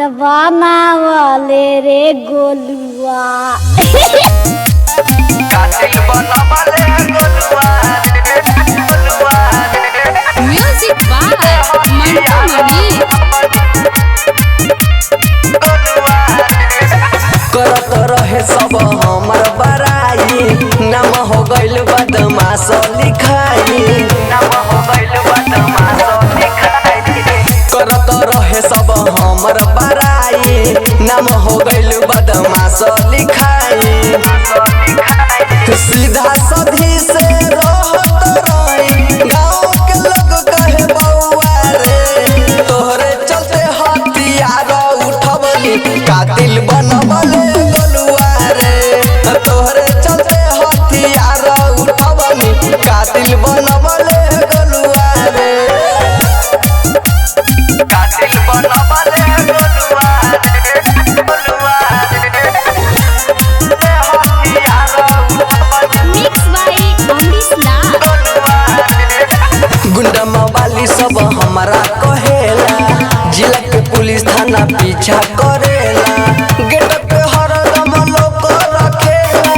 दिलवाना वाले रे गोलुआ कातिल बनवाले गोलुआ म्यूजिक बाय मंटू मणि करत रहे सब हमर बड़ाई नाम हो गइल बदमाश लिखाई नाम हो गइल बदमाश लिखाई करत रहे सब हमर बड़ाई नाम हो गइल बदमाश लिखाई सीधा सधी से रहत रही गाँव के लोग कहे बउआ रे तोहरे चलते हथियार उठवली कातिल बनवले गोलुआ रे तोहरे चलते हथियार उठवली कातिल बनवले गोलुआ रे कातिल बनवले गोलुआ मिक्स बाय अमरीश लाल गुंडा मवाली सब हमारा कहेला जिला के पुलिस थाना पीछा करेला गेट पे हरदम लोग रखेला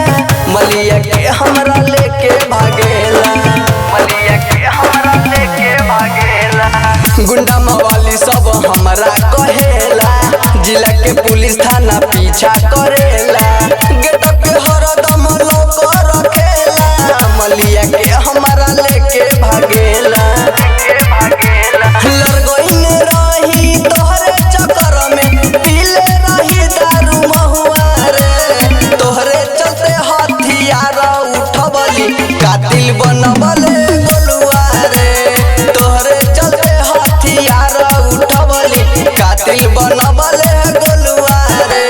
मलिया के हमरा लेके भागेला मलिया के हमरा लेके भागेला गुंडा मवाली सब हमारा कहेला जिला के पुलिस थाना पीछा करेला गेट पे हरदम लोग रखेला मलिया के हमरा लेके भागेला लड़गोइन रही तोहरे चक्कर में पीले रही दारू महुआ रे तोहरे चलते हथियार उठवली कातिल बनवले गोलुआ रे तोहरे चलते हथियार उठवली कातिल बनवले गोलुआ रे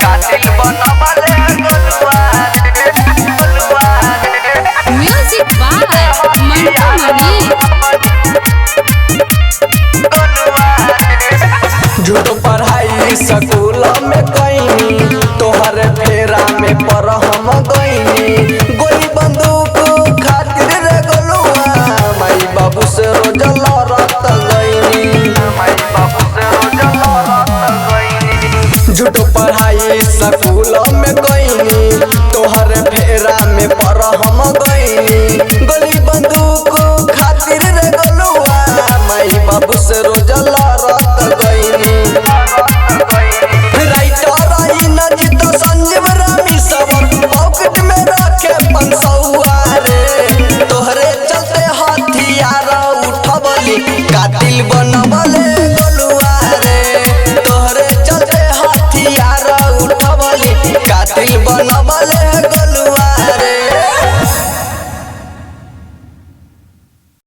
कातिल बनवले गोलुआ म्यूजिक बाय मंटू मणि झूठो पढ़ाई स्कूल में कईनी तोहरे फेरा में पर हम गईनी गोली बंदूक खातिर रे गोलुआ माई बाबू से रोज लड़त गईनी माई बाबू से रोज लड़त गईनी झूठो पढ़ाई स्कूल में कईनी तोहरे फेरा में पर हम गईनी गोली बंदूक खातिर रे गोलुआ माई बाबू से रोज लड़त गईनी राइटर आई नजित संजीव रामी सवर पॉकेट में रखे 500 रे तोहरे चलते हथियार उठवली कातिल बनवले गोलुआ रे तोहरे चलते हथियार उठवली कातिल बनवले